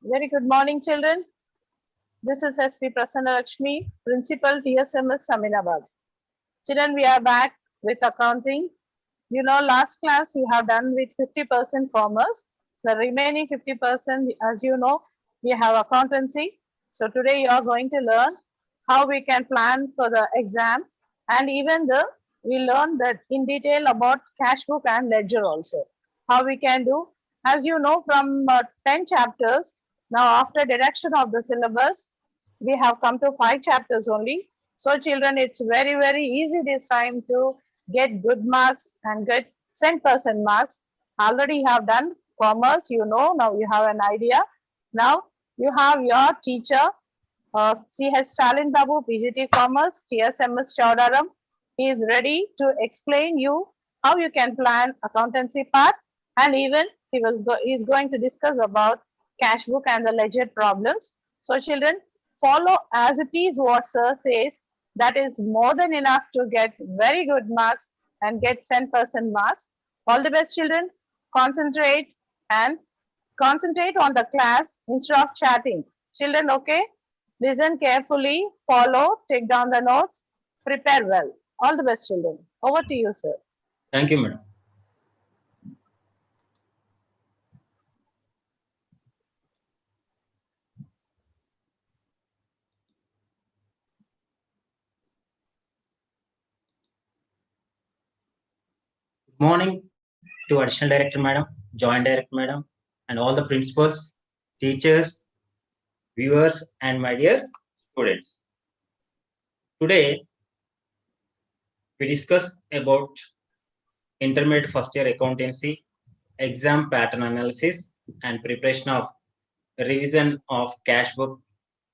Very good morning, children. This is SP Prasanna Lakshmi, Principal TSMS Saminabad. Children, we are back with accounting. You know, last class we have done with 50% commerce. The remaining 50%, as you know, we have accountancy. So today you are going to learn how we can plan for the exam, and even we learn that in detail about cash book and ledger also. How we can do, as you know, from 10 chapters. Now after deduction of the syllabus, we have come to 5 chapters only. So children, it's very easy this time to get good marks and get 100% marks. Already you have done commerce, you know, now you have an idea. Now you have your teacher, C.H. Stalin Babu, PGT Commerce, TSMS Chowdaram. He is ready to explain you how you can plan accountancy part, and even he is going to discuss about cash book and the ledger problems. So children, follow as it is what sir says. That is more than enough to get very good marks and get 10% marks. All the best, children. Concentrate and concentrate on the class instead of chatting. Children, okay? Listen carefully, follow, take down the notes, prepare well. All the best, children. Over to you, sir. Thank you, madam. Good morning to additional director madam, joint director madam, and all the principals, teachers, viewers, and my dear students. Today, we discuss about intermediate first year accountancy, exam pattern analysis, and preparation of revision of cash book,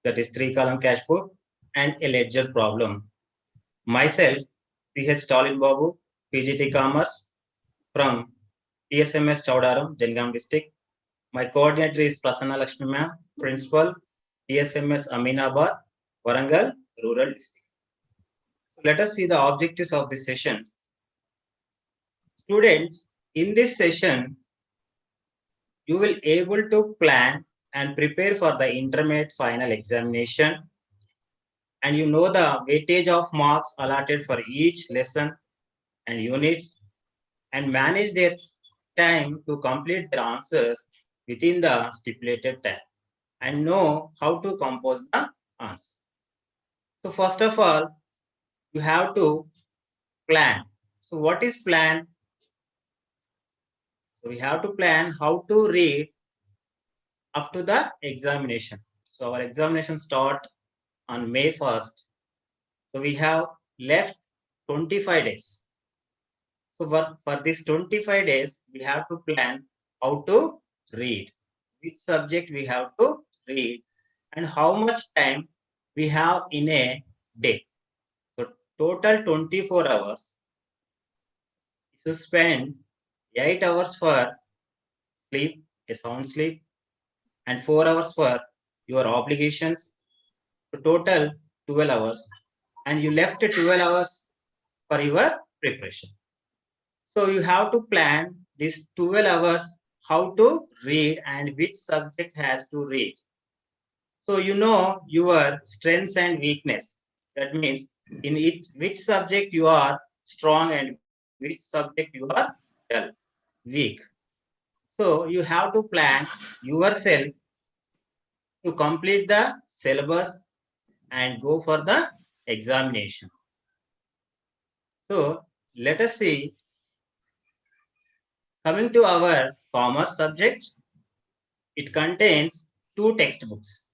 that is 3-column cash book, and a ledger problem. Myself, C.H. Stalin Babu, PGT Commerce, from TSMS Chowdaram, Jangam district. My coordinator is Prasanna Lakshmi ma'am, principal, TSMS Aminabad, Warangal, rural district. So let us see the objectives of this session. Students, in this session, you will able to plan and prepare for the intermediate final examination, and you know the weightage of marks allotted for each lesson and units, and manage their time to complete their answers within the stipulated time, and know how to compose the answer. So first of all, you have to plan. So what is plan? So we have to plan how to read up to the examination. So our examination start on May 1st. So we have left 25 days. So for this 25 days, we have to plan how to read, which subject we have to read, and how much time we have in a day. So total 24 hours. You spend 8 hours for sleep, a sound sleep, and 4 hours for your obligations. So total 12 hours. And you left 12 hours for your preparation. So you have to plan these 12 hours how to read and which subject has to read. So you know your strengths and weakness. That means in which subject you are strong and which subject you are dull, weak. So you have to plan yourself to complete the syllabus and go for the examination. So let us see. Coming to our commerce subject, it contains 2 textbooks.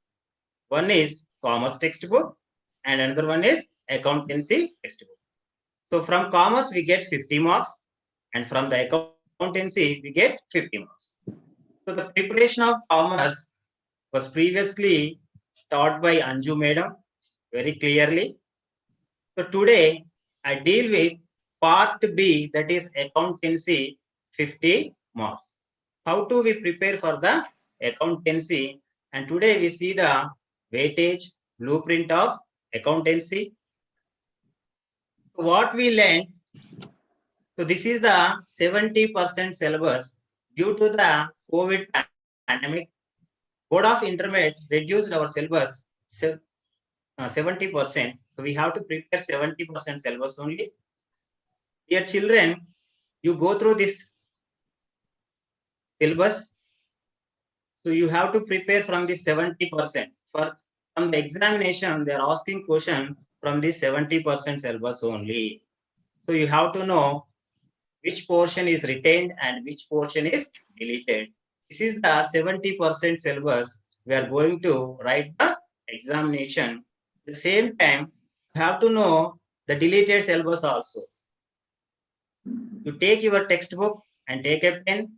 One is commerce textbook and another one is accountancy textbook. So from commerce we get 50 marks, and from the accountancy we get 50 marks. So the preparation of commerce was previously taught by Anju madam very clearly. So today I deal with part B, that is accountancy, 50 marks. How do we prepare for the accountancy? And today we see the weightage blueprint of accountancy. What we learned, so this is the 70% syllabus due to the COVID pandemic. Board of Intermediate reduced our syllabus 70%. So we have to prepare 70% syllabus only. Dear children, you go through this syllabus. So you have to prepare from the 70%. From the examination, they are asking question from the 70% syllabus only. So you have to know which portion is retained and which portion is deleted. This is the 70% syllabus. We are going to write the examination. At the same time, you have to know the deleted syllabus also. You take your textbook and take a pen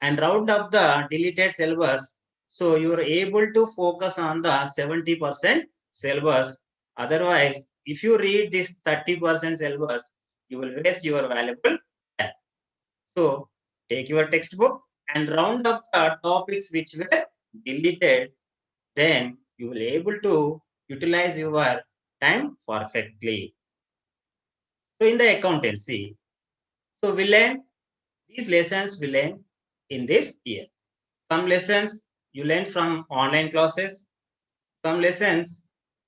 and round up the deleted syllabus. So you are able to focus on the 70% syllabus. Otherwise, if you read this 30% syllabus, you will waste your valuable time. So take your textbook and round up the topics which were deleted. Then you will able to utilize your time perfectly. So in the accountancy, so we learn these lessons we learn in this year. Some lessons you learn from online classes. Some lessons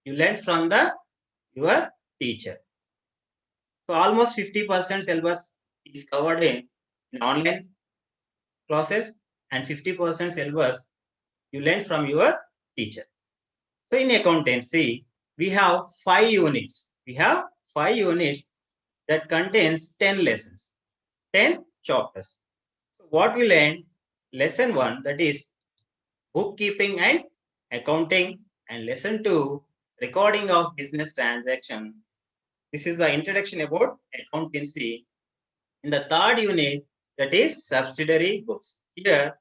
you learn from your teacher. So almost 50% syllabus is covered in online classes and 50% syllabus you learn from your teacher. So in accountancy, we have 5 units. We have 5 units that contains 10 lessons, 10 chapters. So what we learned, lesson 1, that is bookkeeping and accounting, and lesson 2, recording of business transaction. This is the introduction about accountancy. In the third unit, that is subsidiary books. Here,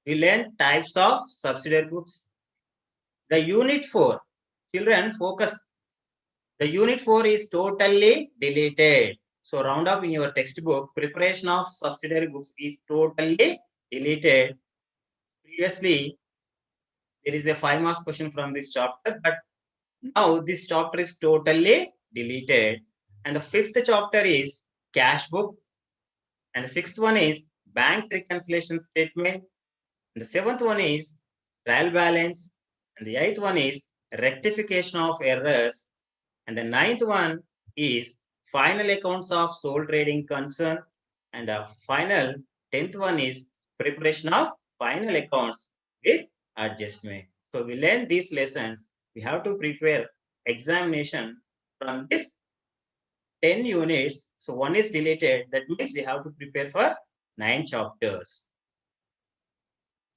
we learn types of subsidiary books. The unit 4, children focus. The unit 4 is totally deleted. So round up in your textbook, preparation of subsidiary books is totally deleted. Previously, there is a 5 marks question from this chapter, but now this chapter is totally deleted. And the 5th chapter is cash book. And the 6th one is bank reconciliation statement. And the 7th one is trial balance. And the 8th one is rectification of errors. And the 9th one is final accounts of sole trading concern. And the final 10th one is preparation of final accounts with adjustment. So we learn these lessons. We have to prepare examination from this 10 units. So 1 is deleted. That means we have to prepare for 9 chapters.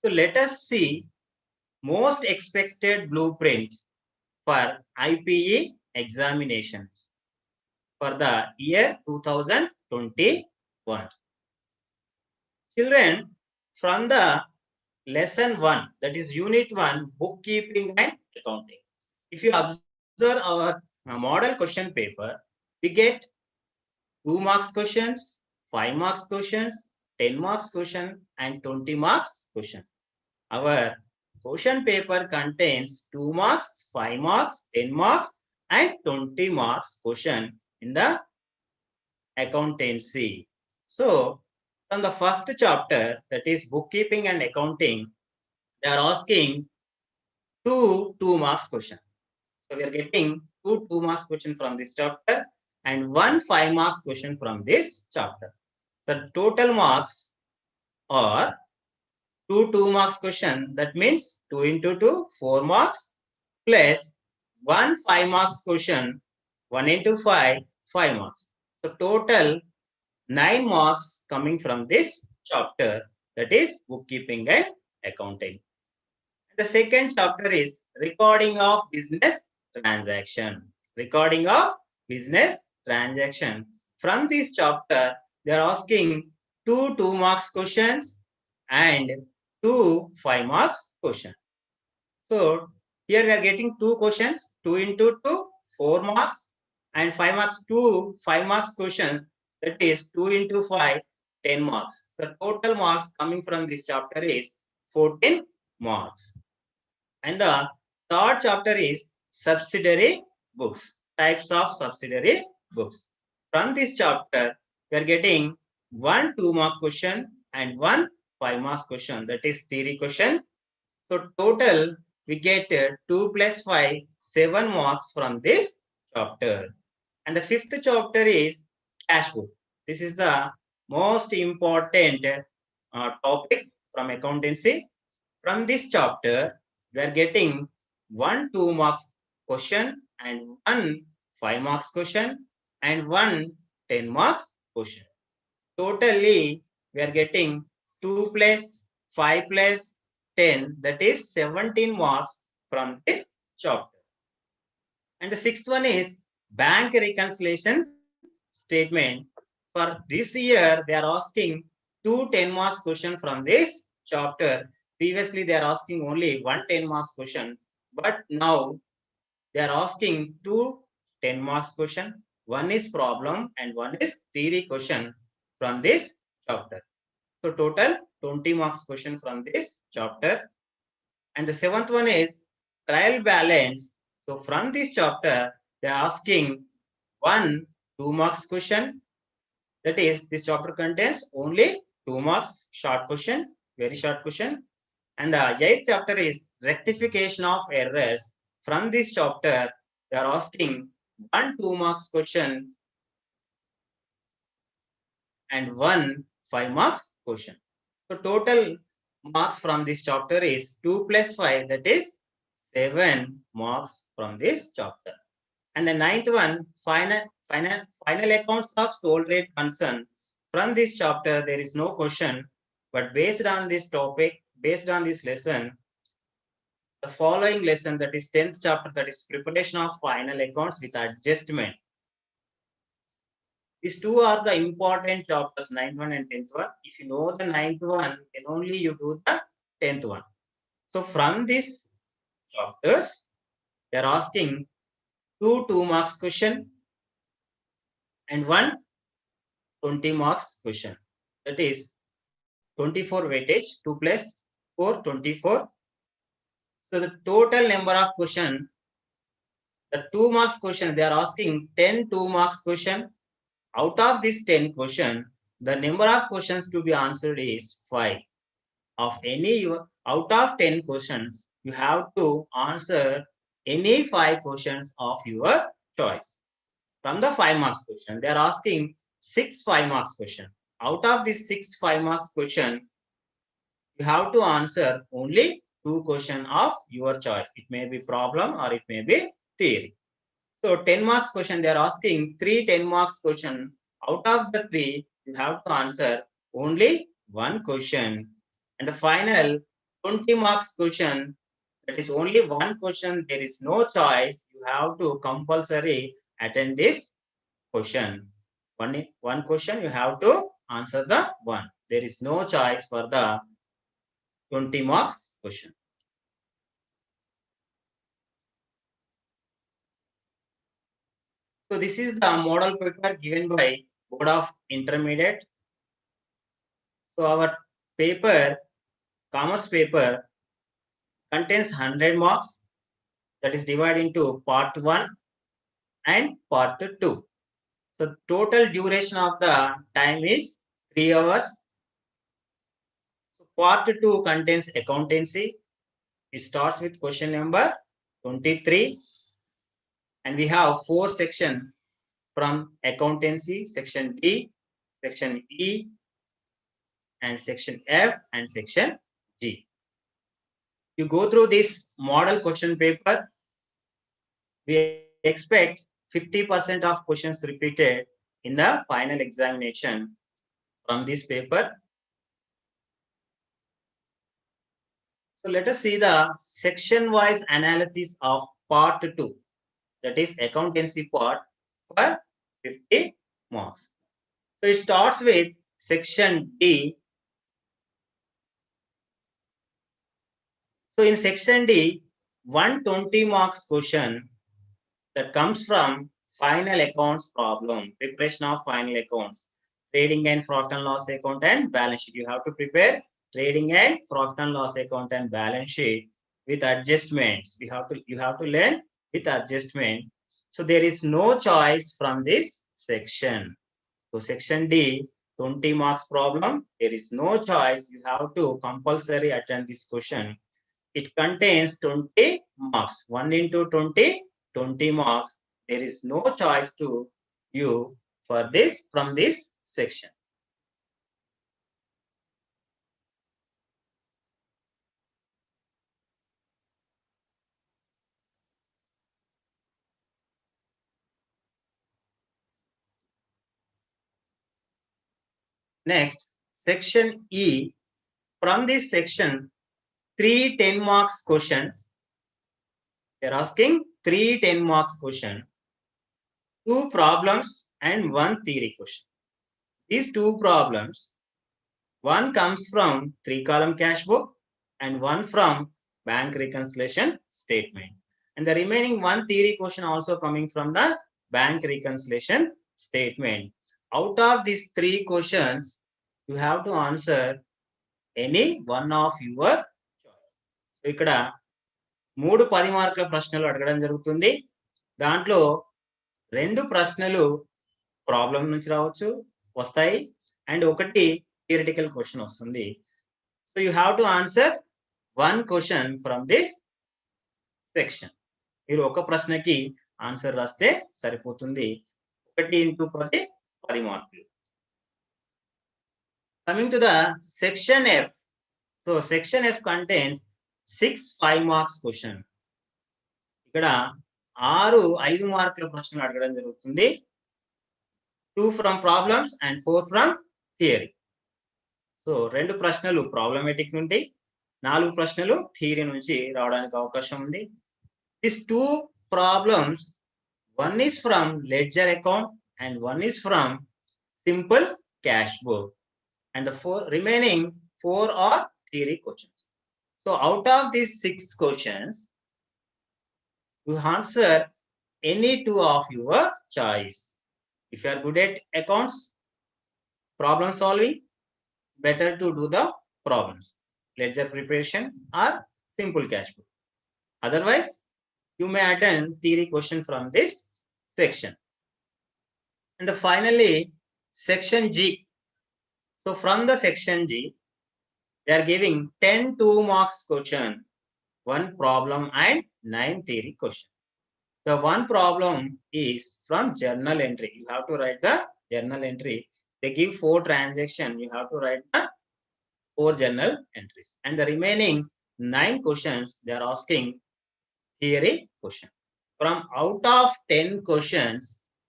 So let us see most expected blueprint for IPE examinations for the year 2021. Children, from the lesson 1, that is unit 1, bookkeeping and accounting. If you observe our model question paper, we get 2 marks questions, 5 marks questions, 10 marks question, and 20 marks question. Our question paper contains 2 marks, 5 marks, 10 marks, and 20 marks question in the accountancy. So, from the first chapter, that is bookkeeping and accounting, they are asking 2 marks question. So, we are getting 2 marks question from this chapter and 1 5 marks question from this chapter. The total marks are 2 marks question. That means 2 into 2, 4 marks, plus 1 5 marks question, 1 into 5, 5 marks. So total 9 marks coming from this chapter, that is bookkeeping and accounting. The second chapter is recording of business transaction. Recording of business transaction. From this chapter, they are asking 2 marks questions and 2 5 marks question. So here we are getting 2 questions, 2 into 2, 4 marks, and 5 marks, 2 5 marks questions, that is 2 into 5, 10 marks. So total marks coming from this chapter is 14 marks. And the third chapter is subsidiary books, types of subsidiary books. From this chapter, we are getting 1 2 mark question and 1 5 marks question, that is theory question. So total we get 2 plus 5, 7 marks from this chapter. And the fifth chapter is cash book. This is the most important topic from accountancy. From this chapter, we are getting 1 2 marks question and 1 5 marks question and 1 10 marks question. Totally, we are getting 2 plus 5 plus 10, that is 17 marks from this chapter. And the sixth one is bank reconciliation statement. For this year, they are asking 2 10 marks question from this chapter. Previously, they are asking only 1 10 marks question, but now they are asking 2 10 marks question. One is problem and one is theory question from this chapter. So total 20 marks question from this chapter. And the seventh one is trial balance. So from this chapter, they are asking 1 2 marks question. That is, this chapter contains only 2 marks short question, very short question. And the eighth chapter is rectification of errors. From this chapter, they are asking 1 2 marks question and 1 5 marks question. So total marks from this chapter is 2 plus 5, that is 7 marks from this chapter. And the ninth one, final accounts of sole rate concern. From this chapter, there is no question, but based on this topic, based on this lesson, the following lesson, that is 10th chapter, that is preparation of final accounts with adjustment. These two are the important chapters, 9th one and 10th one. If you know the 9th one, then only you do the 10th one. So from these chapters, they are asking 2 2 marks question and 1 20 marks question. That is 24 weightage, 2 plus 4, 24. So the total number of question, the 2 marks question, they are asking 10 2 marks question. Out of this 10 question, the number of questions to be answered is 5. Of any, out of 10 questions, you have to answer any 5 questions of your choice. From the 5 marks question, they are asking 6 5 marks question. Out of this 6 5 marks question, you have to answer only 2 questions of your choice. It may be problem or it may be theory. So 10 marks question, they are asking 3 10 marks question. Out of the 3, you have to answer only 1 question. And the final 20 marks question, that is only 1 question. There is no choice. You have to compulsory attend this question. One question, you have to answer the 1. There is no choice for the 20 marks question. So this is the model paper given by Board of Intermediate. So our paper, commerce paper, contains 100 marks, that is divided into part 1 and part 2. So total duration of the time is 3 hours. So part 2 contains accountancy. It starts with question number 23. And we have 4 sections from accountancy, section D, section E, and section F, and section G. You go through this model question paper, we expect 50% of questions repeated in the final examination from this paper. So let us see the section-wise analysis of part 2, that is accountancy part, for 50 marks. So it starts with section D. So in section D, 120 marks question that comes from final accounts problem, preparation of final accounts, trading and profit and loss account and balance sheet. You have to prepare trading and profit and loss account and balance sheet with adjustments. You have to learn with adjustment. So there is no choice from this section. So section D, 20 marks problem, there is no choice. You have to compulsory attend this question. it contains 20 marks. 1 into 20, 20 marks. There is no choice to you for this from this section. Next, section E. From this section, 3 10 marks questions. They're asking 3 10 marks question, 2 problems and 1 theory question. These 2 problems, one comes from 3-column cash book and one from bank reconciliation statement. And the remaining 1 theory question also coming from the bank reconciliation statement. Out of these 3 questions, you have to answer any one of your choice. ఇక్కడ 3 10 మార్కుల ప్రశ్నలు అడగడం జరుగుతుంది. దాంట్లో 2 ప్రశ్నలు problem నుంచి రావచ్చు వస్తాయి అండ్ ఒకటి థియరిటికల్ క్వశ్చన్ వస్తుంది. So you have to answer 1 question from this section. మీరు ఒక ప్రశ్నకి ఆన్సర్ రాస్తే సరిపోతుంది. 1 ఇంటూ 10 10 మార్కులు. Coming to the section F. So section F contains 6 5 marks question. ఇక్కడ 6 5 మార్కుల ప్రశ్నలు అడగడం జరుగుతుంది. 2 from problems and 4 from theory. So 2 ప్రశ్నలు ప్రాబ్లమేటిక్ నుండి 4 ప్రశ్నలు థియరీ నుంచి రావడానికి అవకాశం ఉంది. These 2 problems, one is from ledger account and one is from simple cash book. And the remaining 4 are theory questions. So out of these 6 questions, you answer any 2 of your choice. If you are good at accounts, problem solving, better to do the problems, ledger preparation or simple cash book. Otherwise, you may attend theory question from this section. And finally, section G. So from the section G, they are giving 10 2 marks question, 1 problem and 9 theory question. The 1 problem is from journal entry. You have to write the journal entry. They give 4 transactions. You have to write the 4 journal entries. And the remaining 9 questions, they are asking theory question. From out of 10 questions,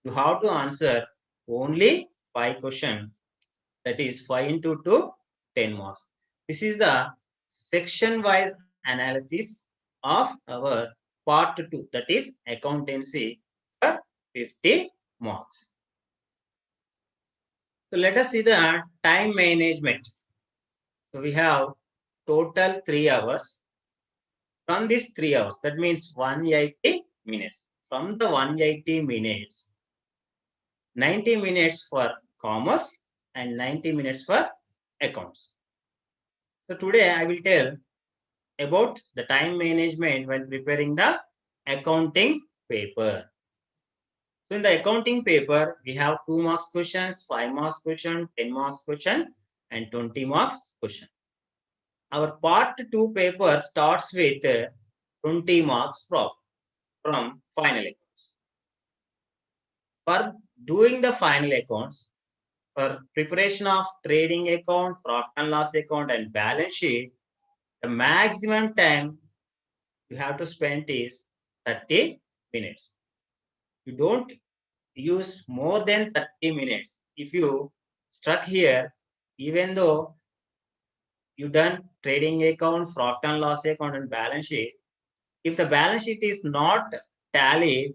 you have to answer only 5 questions. That is 5 into 2, 10 marks. This is the section-wise analysis of our part 2, that is accountancy for 50 marks. So let us see the time management. So we have total 3 hours. From these 3 hours, that means 180 minutes. From the 180 minutes, 90 minutes for commerce and 90 minutes for accounts. So today I will tell about the time management while preparing the accounting paper. So in the accounting paper, we have 2 marks questions, 5 marks question, 10 marks question and 20 marks question. Our part 2 paper starts with 20 marks from final accounts. For doing the final accounts, for preparation of trading account, profit and loss account and balance sheet, the maximum time you have to spend is 30 minutes. You don't use more than 30 minutes. If you stuck here, even though you done trading account, profit and loss account and balance sheet, if the balance sheet is not tallied,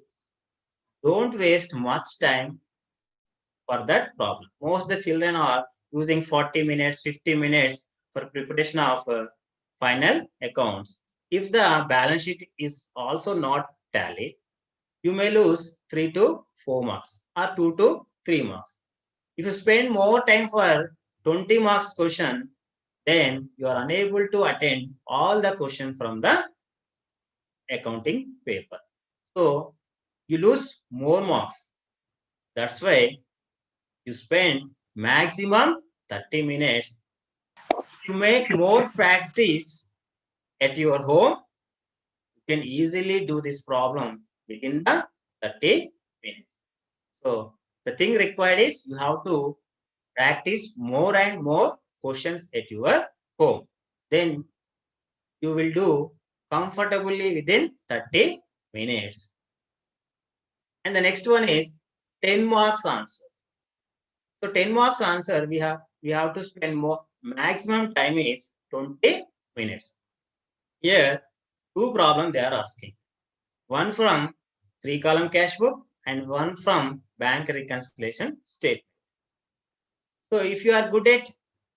don't waste much time for that problem. Most the children are using 40 minutes, 50 minutes for preparation of final accounts. If the balance sheet is also not tallied, you may lose 3 to 4 marks or 2 to 3 marks. If you spend more time for 20 marks question, then you are unable to attend all the question from the accounting paper. So you lose more marks. That's why you spend maximum 30 minutes. If you make more practice at your home, you can easily do this problem within the 30 minutes. So the thing required is you have to practice more and more questions at your home. Then you will do comfortably within 30 minutes. And the next one is 10 marks answer. So 10 marks answer, we have to spend more, maximum time is 20 minutes. Here, two problems they are asking. One from 3-column cash book and one from bank reconciliation statement. So if you are good at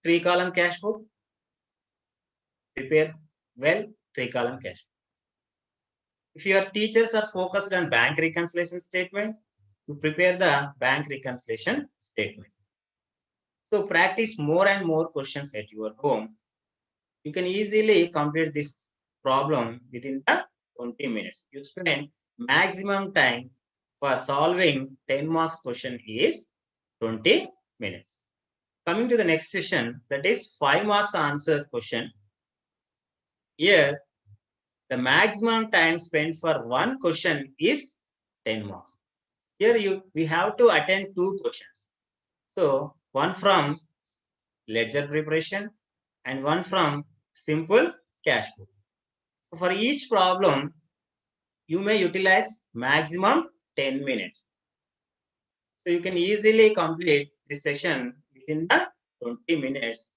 3-column cash book, prepare well 3-column cash book. If your teachers are focused on bank reconciliation statement, you prepare the bank reconciliation statement. So practice more and more questions at your home. You can easily complete this problem within the 20 minutes. You spend maximum time for solving 10 marks question is 20 minutes. Coming to the next session, that is 5 marks answers question. Here, the maximum time spent for one question is 10 marks. Here we have to attend 2 questions. So one from ledger preparation and one from simple cash book. So for each problem, you may utilize maximum 10 minutes. So you can easily complete this session within the 20 minutes.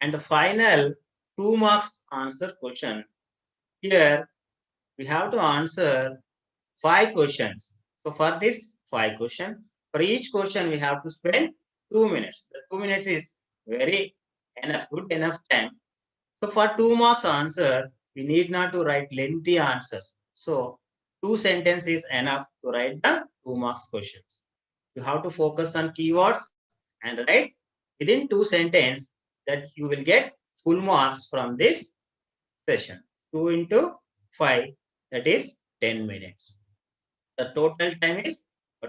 And the final 2 marks answer question. Here we have to answer 5 questions. So for this 5 questions, for each question we have to spend 2 minutes. The 2 minutes is very good enough time. So for 2 marks answer, we need not to write lengthy answers. So 2 sentences is enough to write the 2 marks questions. You have to focus on keywords and write within 2 sentences that you will get full marks from this session. 2 into 5, that is 10 minutes. The total time is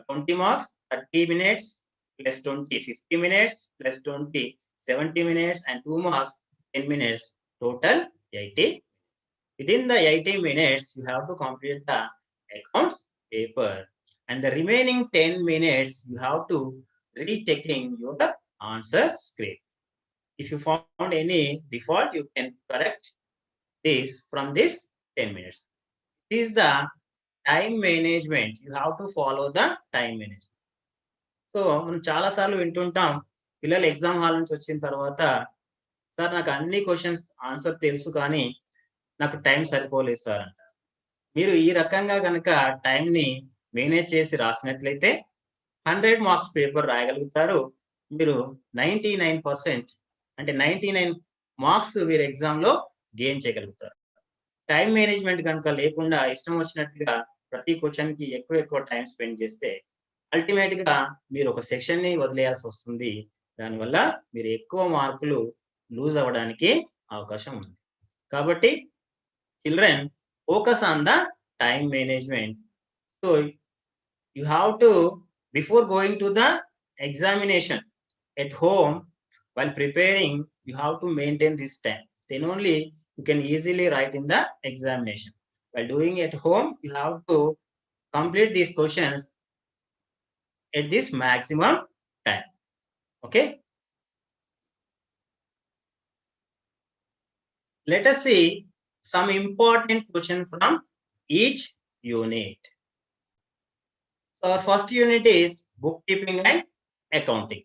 20 marks, 30 minutes plus 20, 50 minutes plus 20, 70 minutes and 2 marks, 10 minutes, total 80. Within the 80 minutes, you have to complete the accounts paper. And the remaining 10 minutes, you have to rechecking your answer script. If you found any default, you can correct this from this 10 minutes. This is the time management. You have to follow the time management. So మనం చాలాసార్లు వింటుంటాం, పిల్లలు exam hall నుంచి వచ్చిన తర్వాత, sir నాకు అన్ని questions answer తెలుసు కానీ నాకు టైం సరిపోలేదు సార్ అంటారు. మీరు ఈ రకంగా కనుక టైంని మేనేజ్ చేసి రాసినట్లయితే 100 మార్క్స్ పేపర్ రాయగలుగుతారు. మీరు 99% అంటే 99 మార్క్స్ మీరు ఎగ్జామ్లో గెయిన్ చేయగలుగుతారు. టైం మేనేజ్మెంట్ కనుక లేకుండా ఇష్టం వచ్చినట్టుగా ప్రతి క్వశ్చన్కి ఎక్కువ టైం స్పెండ్ చేస్తే అల్టిమేట్ గా మీరు ఒక సెక్షన్ ని వదిలేయాల్సి వస్తుంది. దానివల్ల మీరు ఎక్కువ మార్కులు లూజ్ అవ్వడానికి అవకాశం ఉంది. కాబట్టి children focus on the time management. So you have to before going to the examination at home while preparing, you have to maintain this time. Then only you can easily write in the examination. While doing at home, you have to complete these questions at this maximum time. Okay. Let us see some important questions from each unit. So our first unit is bookkeeping and accounting.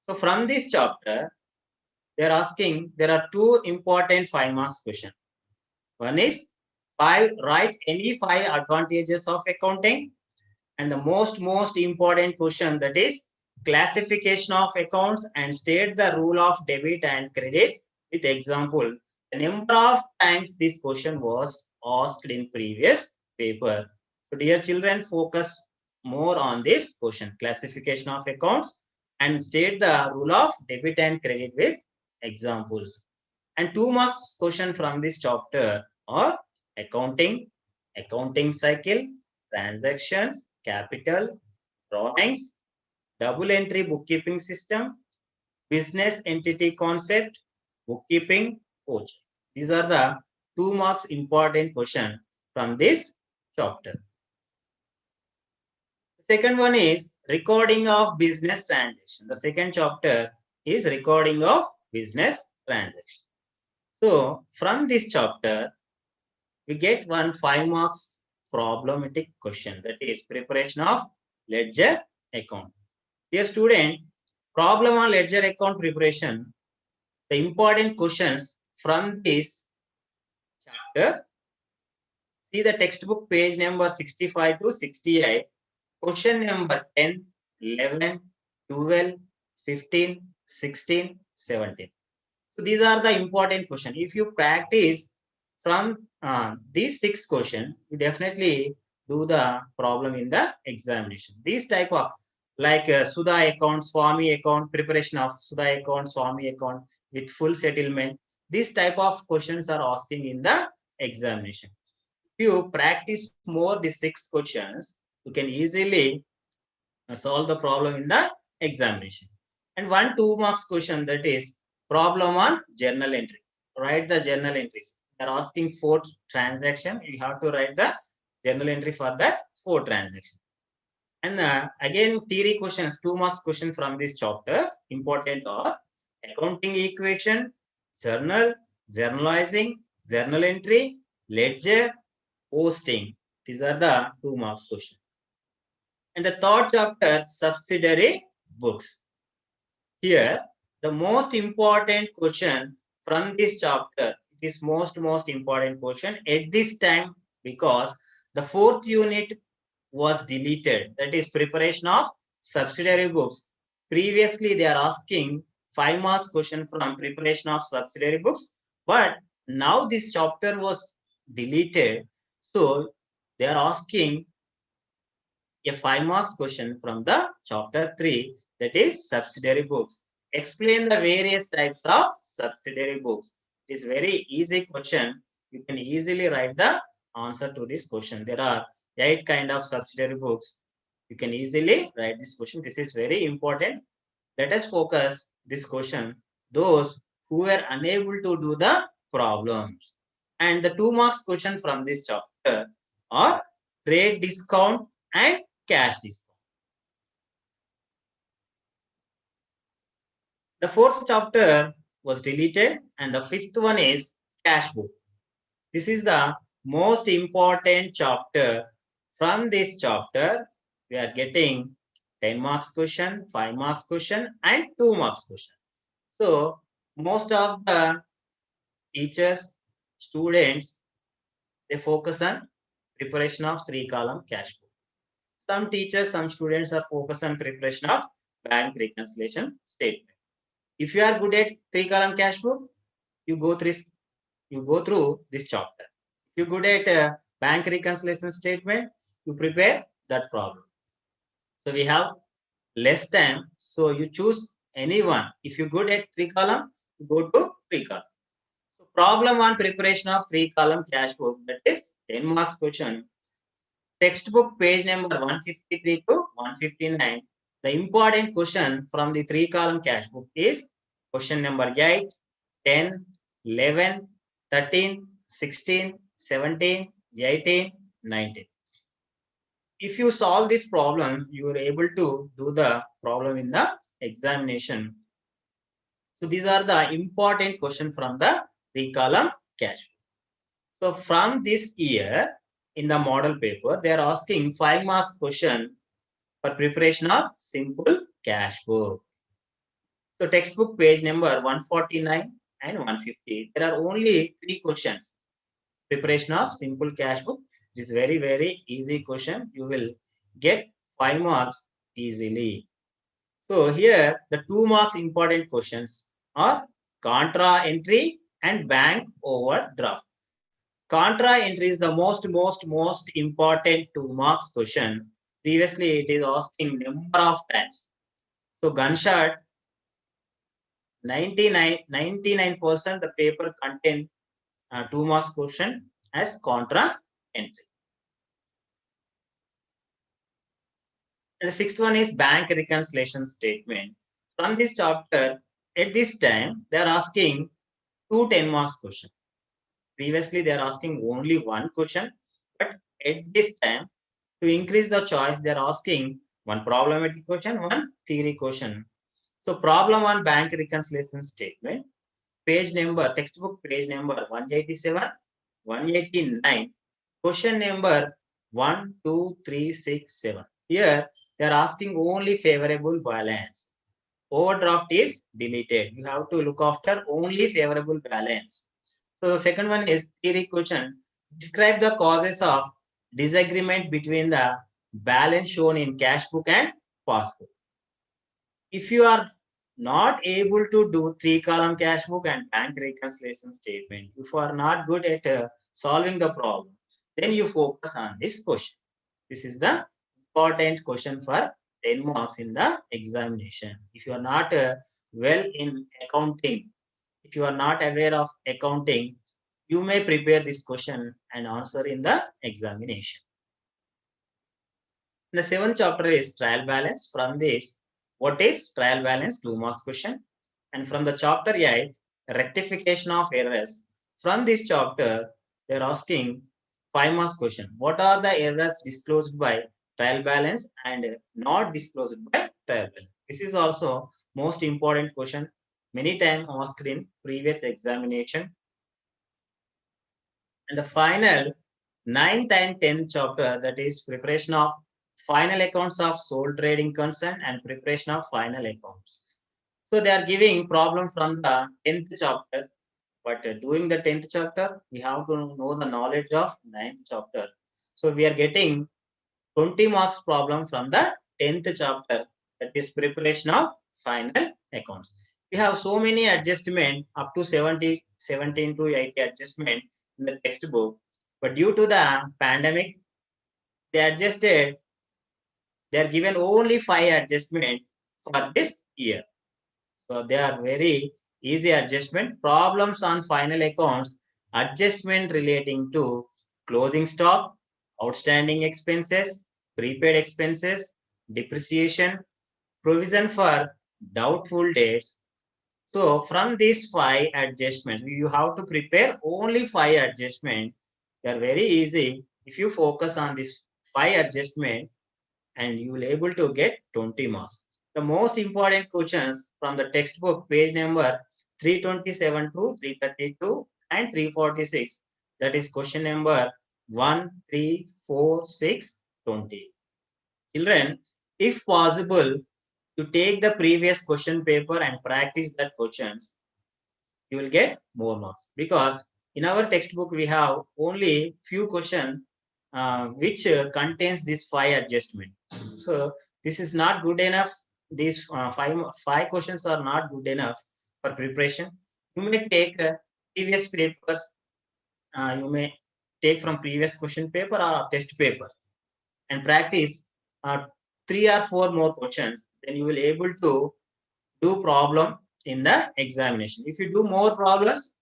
So from this chapter, they are asking, there are 2 important 5 marks questions. One is write any 5 advantages of accounting. And the most important question, that is classification of accounts and state the rule of debit and credit with example. The number of times this question was asked in previous paper. So dear children, focus more on this question, classification of accounts and state the rule of debit and credit with examples. And 2 marks question from this chapter are accounting, accounting cycle, transactions, capital, drawings, double entry bookkeeping system, business entity concept, bookkeeping coach. These are the 2 marks important question from this chapter. Second one is recording of business transaction. The second chapter is recording of business transaction. So from this chapter, we get one 5 marks problematic question, that is preparation of ledger account. Dear student, problem on ledger account preparation, the important questions from this chapter. See the textbook page number 65 to 68. Question number 10, 11, 12, 15, 16, 17. So these are the important questions. If you practice from these 6 questions, you definitely do the problem in the examination. These type of like Sudha account, Swami account, preparation of Sudha account, Swami account with full settlement. These type of questions are asking in the examination. If you practice more these 6 questions, you can easily solve the problem in the examination. And one 2 marks question, that is problem on journal entry. Write the journal entries. They are asking 4 transaction. You have to write the journal entry for that 4 transaction. And again, theory questions, 2 marks question from this chapter. Important are accounting equation, journal, journalizing, journal entry, ledger, posting. These are the 2 marks question. And the third chapter, subsidiary books. Here, the most important question from this chapter, it is most important question at this time, because the 4th unit was deleted. That is preparation of subsidiary books. Previously, they are asking 5 marks question from preparation of subsidiary books, but now this chapter was deleted. So they are asking a 5 marks question from the chapter 3, that is subsidiary books. Explain the various types of subsidiary books. It is very easy question. You can easily write the answer to this question. There are 8 kind of subsidiary books. You can easily write this question. This is very important. Let us focus this question. Those who were unable to do the problems. And the 2 marks question from this chapter are trade discount and cash discount. The 4th chapter was deleted, and the 5th one is cash book. This is the most important chapter. From this chapter, we are getting 10 marks question, 5 marks question, and 2 marks question. So most of the teachers, students, they focus on preparation of 3-column cash book. Some teachers, some students are focused on preparation of bank reconciliation statement. If you are good at 3-column cash book, you go through this chapter. If you're good at bank reconciliation statement, you prepare that problem. So we have less time, so you choose any one. If you're good at 3-column, you go to 3-column. So problem on preparation of 3-column cash book, that is 10 marks question. Textbook page number 153 to 159. The important question from the 3-column cash book is question number 8, 10, 11, 13, 16, 17, 18, 19. If you solve this problem, you are able to do the problem in the examination. So these are the important questions from the 3-column cash book. So from this year, in the model paper, they are asking 5 marks question for preparation of simple cash book. So textbook page number 149 and 150. There are only 3 questions. Preparation of simple cash book. It is very easy question. You will get 5 marks easily. So here the 2 marks important questions are contra entry and bank overdraft. Contra entry is the most important 2 marks question. Previously, it is asking number of times. So gunshot, 99% the paper contain 2 marks question as contra entry. And the 6th one is bank reconciliation statement. From this chapter, at this time, they are asking 2 10 marks question. Previously, they are asking only one question, but at this time, to increase the choice, they are asking one problematic question, one theory question. So problem on bank reconciliation statement, page number, textbook page number 187, 189, question number 1, 2, 3, 6, 7. Here, they are asking only favorable balance. Overdraft is deleted. You have to look after only favorable balance. So the second one is theory question. Describe the causes of disagreement between the balance shown in cash book and passbook. If you are not able to do 3-column cash book and bank reconciliation statement, if you are not good at solving the problem, then you focus on this question. This is the important question for 10 marks in the examination. If you are not well in accounting, if you are not aware of accounting, you may prepare this question and answer in the examination. The seventh chapter is trial balance. From this, what is trial balance? 2 marks question. And from the chapter 8, rectification of errors. From this chapter, they are asking 5 marks question. What are the errors disclosed by trial balance and not disclosed by trial balance? This is also most important question. Many times asked in previous examination. And the final 9th and 10th chapter, that is preparation of final accounts of sole trading concern and preparation of final accounts. So they are giving problem from the 10th chapter, but doing the 10th chapter, we have to know the knowledge of 9th chapter. So we are getting 20 marks problem from the 10th chapter, that is preparation of final accounts. We have so many adjustment up to 17 to 80 adjustment in the textbook, but due to the pandemic, they adjusted, they are given only 5 adjustment for this year. So they are very easy adjustment. Problems on final accounts, adjustment relating to closing stock, outstanding expenses, prepaid expenses, depreciation, provision for doubtful debts. So from these 5 adjustments, you have to prepare only 5 adjustments. They are very easy. If you focus on this 5 adjustment, and you will able to get 20 marks. The most important questions from the textbook, page number 327 to 332 and 346. That is question number 1, 3, 4, 6, 20. Children, if possible, you take the previous question paper and practice that questions, you will get more marks. Because in our textbook, we have only few questions which contains this 5 adjustment. So this is not good enough. These five questions are not good enough for preparation. You may take previous papers. You may take from previous question paper or test paper and practice 3 or 4 more questions. Then you will able to do problem in the examination. If you do more problems,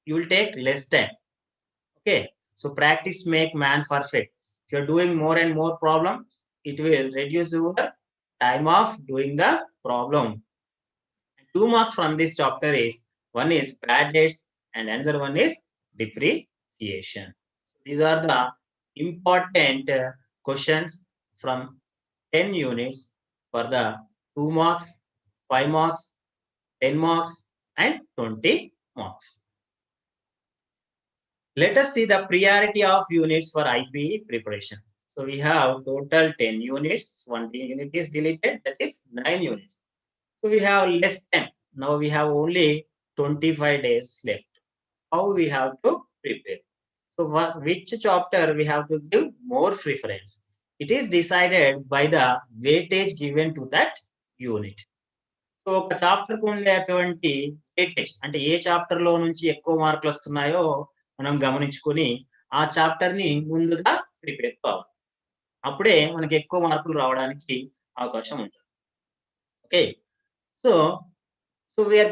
you will take less time. Okay. So practice make man perfect. If you're doing more and more problem, it will reduce your time of doing the problem. 2 marks from this chapter is, one is bad debts and another one is depreciation. These are the important questions from 10 units for the 2 marks, 5 marks, 10 marks and 20 marks. Let us see the priority of units for IPE preparation. So we have total 10 units. 1 unit is deleted, that is 9 units. So we have less time. Now we have only 25 days left. How we have to prepare? So which chapter we have to give more preference? It is decided by the weightage given to that unit. So ఒక chapter కు ఉండేటువంటి weightage అంటే ఏ chapter లో నుంచి ఎక్కువ మార్కులు వస్తున్నాయో మనం గమనించుకొని ఆ చాప్టర్ ని ముందుగా ప్రిపేర్ కావాలి. అప్పుడే మనకి ఎక్కువ మార్కులు రావడానికి అవకాశం ఉంటుంది. Okay, so we are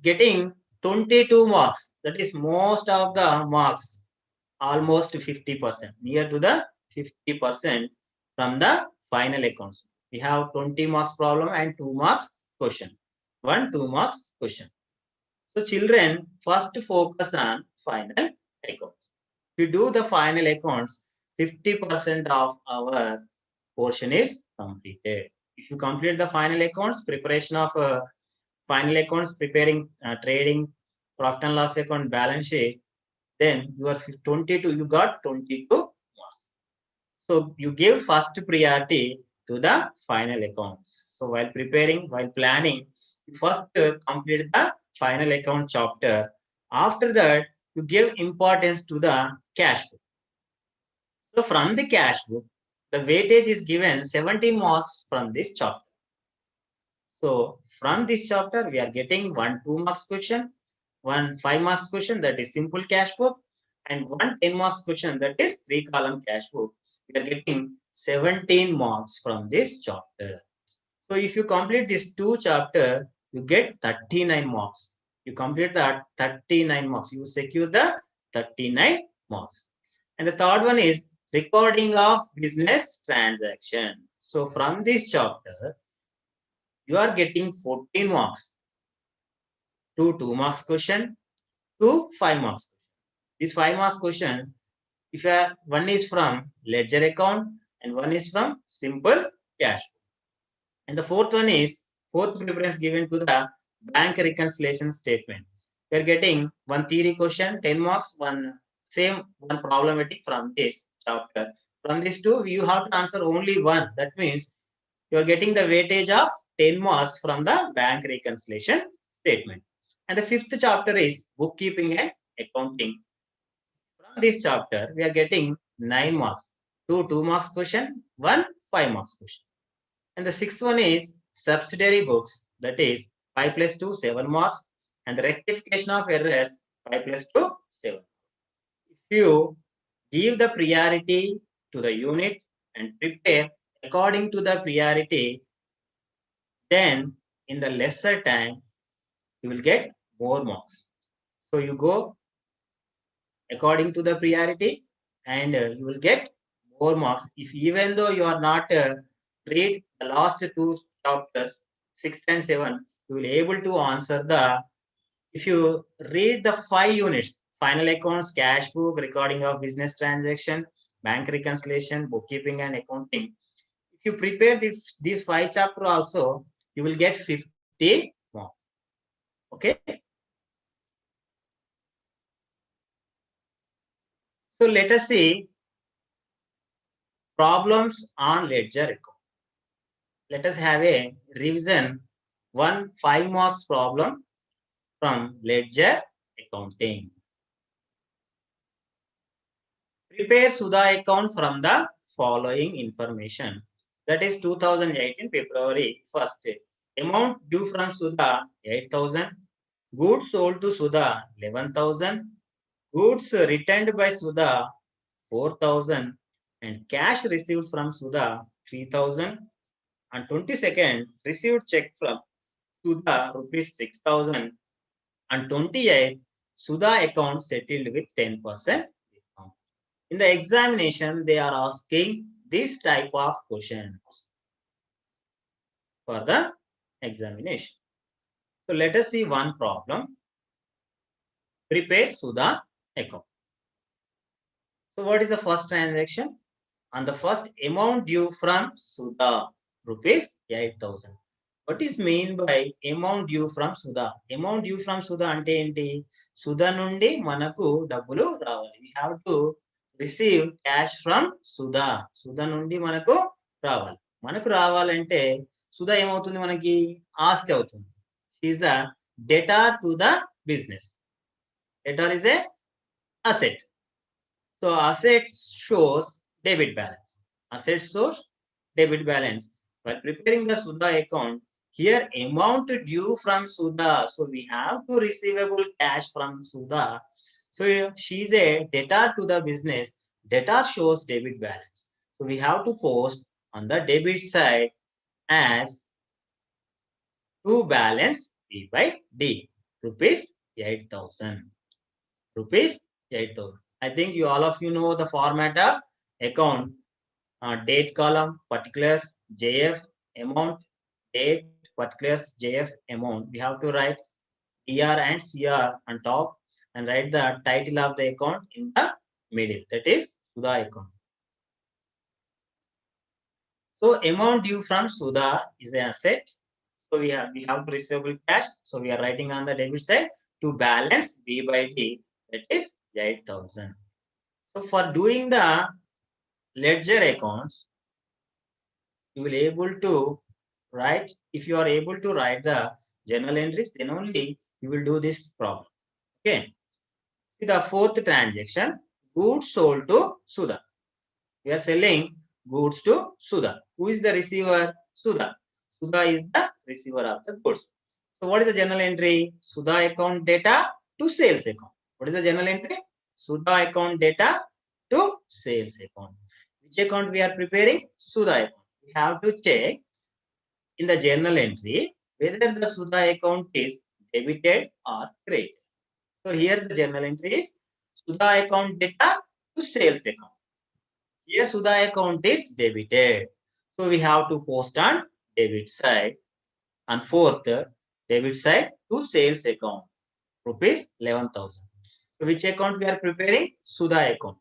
getting 22 marks. That is most of the marks, almost 50%, near to the 50% from the final accounts. We have 20 marks problem and 2 marks question. 1 2 marks question. So children, first focus on final accounts. If you do the final accounts, 50% of our portion is completed. If you complete the final accounts, preparation of final accounts, preparing trading, profit and loss account, balance sheet, then you are 22, you got 22 marks. So you give first priority to the final accounts. So while preparing, while planning, you first complete the final account chapter. After that, you give importance to the cash book. So from the cash book, the weightage is given 17 marks from this chapter. So from this chapter, we are getting 1 2 marks question, 1 5 marks question, that is simple cash book, and 1 10 marks question, that is 3 column cash book. We are getting 17 marks from this chapter. So if you complete this 2 chapter, you get 39 marks. You complete that 39 marks. You secure the 39 marks. And the third one is recording of business transaction. So from this chapter, you are getting 14 marks. 2 marks question, 5 marks. This 5 marks question, if one is from ledger account and one is from simple cash. And the fourth one is fourth preference given to the bank reconciliation statement. We are getting one theory question, 10 marks, one problematic from this chapter. From these two, you have to answer only one. That means you are getting the weightage of 10 marks from the bank reconciliation statement. And the fifth chapter is bookkeeping and accounting. From this chapter, we are getting 9 marks. 2 marks question, 1 5 marks question. And the sixth one is subsidiary books, that is 5 plus 2, 7 marks, and the rectification of errors, 5 plus 2, 7. If you give the priority to the unit and prepare according to the priority, then in the lesser time, you will get more marks. So you go according to the priority and you will get more marks. If even though you are not read the last 2 chapters, 6 and 7, you will able to answer if you read the 5 units, final accounts, cash book, recording of business transaction, bank reconciliation, bookkeeping and accounting. If you prepare these 5 chapters also, you will get 50 marks. Okay. So let us see problems on ledger account. Let us have a revision 1 5 marks problem from ledger accounting. Prepare Sudha account from the following information. That is 2018 February 1st. Amount due from Sudha 8,000. Goods sold to Sudha 11,000. Goods returned by Sudha 4,000. And cash received from Sudha 3,000. On 22nd, received check from Sudha rupees 6,000. On 28th, Sudha account settled with 10% discount. In the examination, they are asking this type of questions for the examination. So let us see one problem. Prepare Sudha account. So what is the first transaction? On the first, amount due from Sudha rupees 8,000. What is mean by amount due from Sudha? Amount due from Sudha ante enti? Sudha nundi manaku dabbulu ravali. We have to receive cash from Sudha. Sudha nundi manaku ravali. Manaku ravalante Sudha emautundi manaki aasti avutundi. She is the debtor to the business. Debtor is a asset. So asset shows debit balance. Asset shows debit balance. While preparing the Sudha account, here amount due from Sudha. So we have to receivable cash from Sudha. So she is a debtor to the business. Debtor shows debit balance. So we have to post on the debit side as to balance P by D. Rupees 8,000. Rupees 8,000. I think all of you know the format of account. Date column, particulars, JF, amount, date, particulars, JF, amount. We have to write DR and CR on top. and write the title of the account in the middle. That is Sudha account. So amount due from Sudha is an asset. So we have to receivable cash. So we are writing on the debit side to balance B by D, that is 8,000. So for doing the ledger accounts, you will able to write, if you are able to write the journal entries, then only you will do this problem. Okay. See the fourth transaction, goods sold to Sudha. We are selling goods to Sudha. Who is the receiver? Sudha. Sudha is the receiver of the goods. So what is the journal entry? Sudha account data to sales account. What is the journal entry? Sudha account data to sales account. Which account we are preparing? Sudha account. We have to check in the journal entry whether the Sudha account is debited or credited. So here the journal entry is Sudha account data to sales account. Here Sudha account is debited. So we have to post on debit side. And fourth, debit side to sales account, rupees 11,000. So which account we are preparing? Sudha account.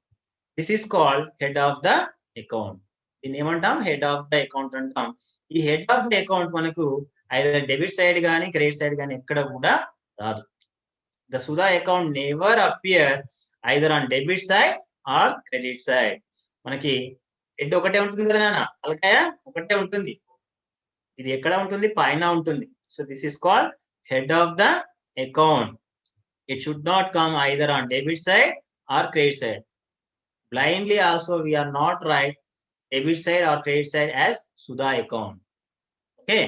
This is called head of the account. In ఏమంటాం head of the account అంటాం. ఈ head of the account మనకు either debit side గానీ credit side గానీ ఎక్కడ కూడా రాదు. The Sudha account never appear either on debit side or credit side. మనకి హెడ్ ఒకటే ఉంటుంది కదా నాన్న, తలకాయ ఒకటే ఉంటుంది. ఇది ఎక్కడ ఉంటుంది? పైన ఉంటుంది. So this is called head of the account. It should not come either on debit side or credit side. Blindly also we are not write debit side or credit side as Sudha account. Okay.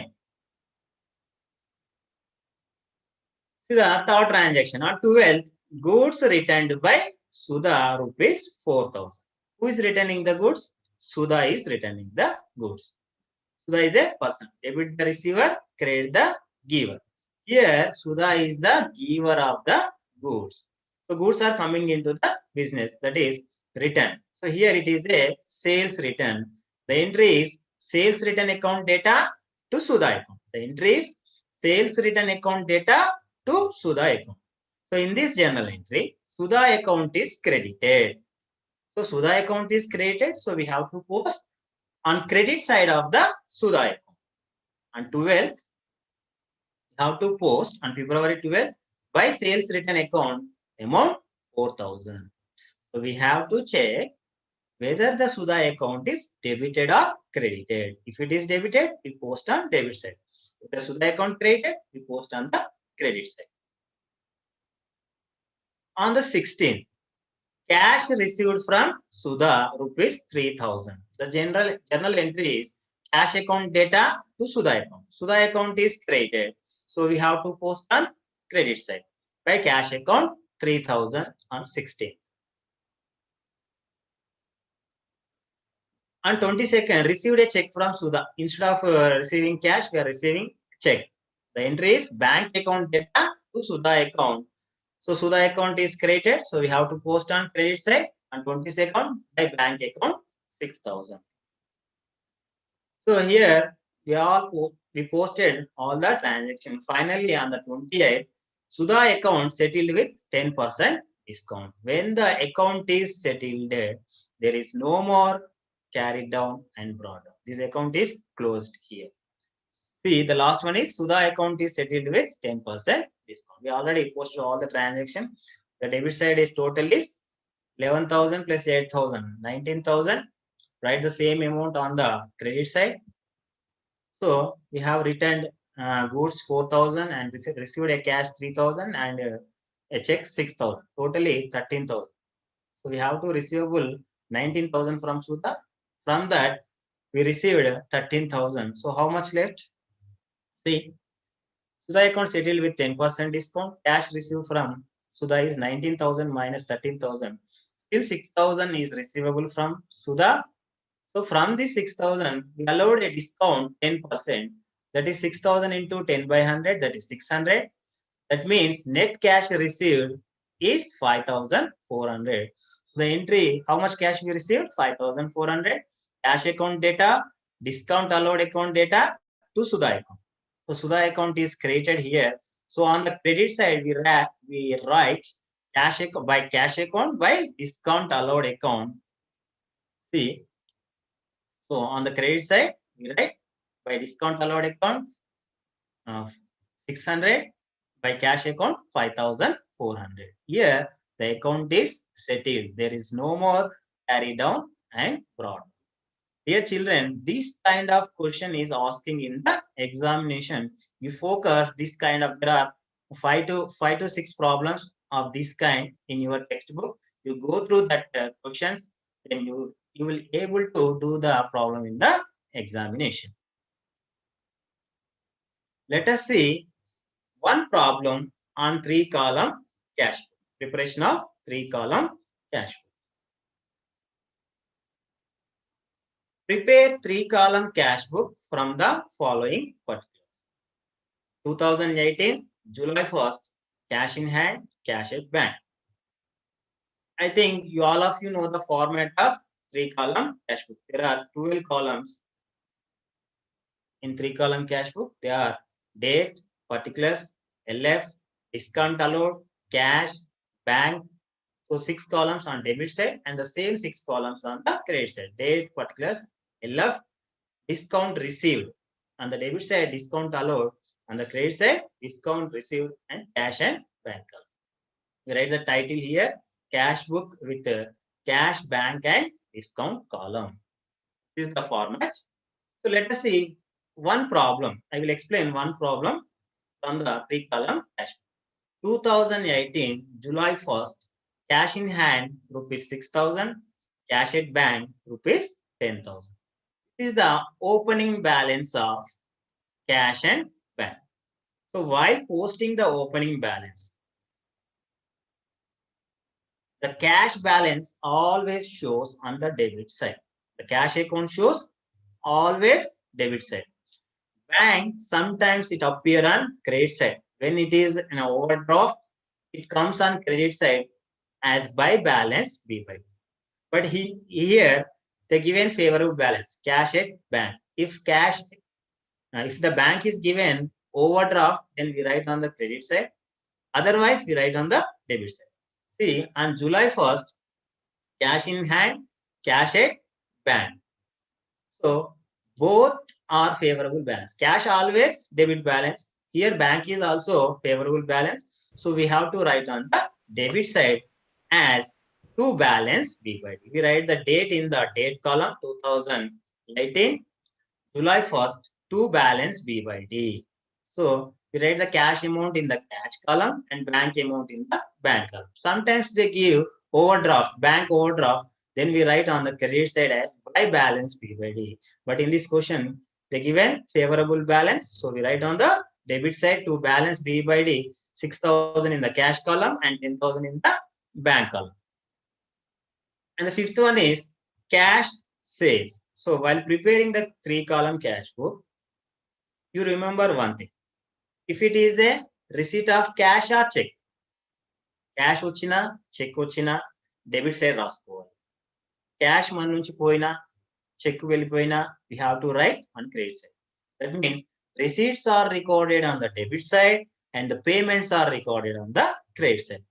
See the third transaction on 12th, goods returned by Sudha rupees 4,000. Who is returning the goods? Sudha is returning the goods. Sudha is a person. Debit the receiver, credit the giver. Here Sudha is the giver of the goods. So goods are coming into the business, that is return. So here it is a sales return. The entry is sales return account data to Sudha account. The entry is sales return account data to Sudha account. So in this journal entry, Sudha account is credited. So Sudha account is credited. So we have to post on credit side of the Sudha account. On 12th, we have to post on February 12th by sales return account amount 4,000. So we have to check whether the Sudha account is debited or credited. If it is debited, we post on debit side. If the Sudha account credited, we post on the credit side. On the 16th, cash received from Sudha rupees 3,000. The journal entry is cash account data to Sudha account. Sudha account is credited. So we have to post on credit side by cash account 3,000 on 16th. On 22nd, received a check from Sudha. Instead of receiving cash, we are receiving check. The entry is bank account data to Sudha account. So Sudha account is created. So we have to post on credit side. On 22nd, by bank account 6,000. So here we posted all the transaction. Finally, on the 28th, Sudha account settled with 10% discount. When the account is settled, there is no more carried down and brought down. This account is closed here. See, the last one is Sudha account is settled with 10% discount. We already posted all the transaction. The debit side is total is 11,000 plus 8,000, 19,000. Write the same amount on the credit side. So we have returned goods 4,000 and received a cash 3,000 and a check 6,000. Totally 13,000. So we have to receivable 19,000 from Sudha. From that, we received 13,000. So how much left? See, Sudha account settled with 10% discount. Cash received from Sudha is 19,000 minus 13,000. Still 6,000 is receivable from Sudha. So from this 6,000, we allowed a discount 10%. That is 6,000 into 10 by 100. That is 600. That means net cash received is 5,400. The entry, how much cash we received? 5,400. Cash account data, discount allowed account data to Sudha account. So Sudha account is created here. So on the credit side, we write by cash account, by discount allowed account. See, so on the credit side, we write by discount allowed account 600, by cash account 5,400. Here the account is settled. There is no more carry down and brought. Dear children, this kind of question is asking in the examination. You focus this kind of, there are five to six problems of this kind in your textbook. You go through that questions, then you will able to do the problem in the examination. Let us see one problem on 3-column cash book. Preparation of 3-column cash book. Prepare 3-column cash book from the following particulars. 2018, July 1st, cash in hand, cash at bank. I think all of you know the format of 3-column cash book. There are 12 columns in 3-column cash book. They are date, particulars, LF, discount allowed, cash, bank. So 6 columns on debit side and the same 6 columns on the credit side. Date, particulars, LF, discount received. On the debit side, discount allowed. On the credit side, discount received and cash and bank column. We write the title here, cash book with cash, bank and discount column. This is the format. So let us see one problem. I will explain one problem from the 3-column cash book. 2018, July 1st, cash in hand, rupees 6,000, cash at bank, rupees 10,000. This is the opening balance of cash and bank. So while posting the opening balance, the cash balance always shows on the debit side. The cash account shows always debit side. Bank, sometimes it appears on credit side. When it is an overdraft, it comes on credit side as by balance B by. But here they given favorable balance, cash at bank. If the bank is given overdraft, then we write on the credit side. Otherwise, we write on the debit side. See, on July 1st, cash in hand, cash at bank. So both are favorable balance. Cash always debit balance. Here bank is also favorable balance. So we have to write on the debit side as to balance B by D. We write the date in the date column 2018, July 1st, to balance B by D. So we write the cash amount in the cash column and bank amount in the bank column. Sometimes they give overdraft, bank overdraft. Then we write on the credit side as by balance B by D. But in this question, they given favorable balance. So we write on the debit side to balance B by D, 6,000 in the cash column and 10,000 in the bank column. And the fifth one is cash sales. So while preparing the 3-column cash book, you remember one thing. If it is a receipt of cash or check, cash ochina, check ochina, debit side raskoవాలి. Cash మన నుంచి పోయినా, check వెళ్ళిపోయినా, we have to write on credit side. That means receipts are recorded on the debit side and the payments are recorded on the credit side.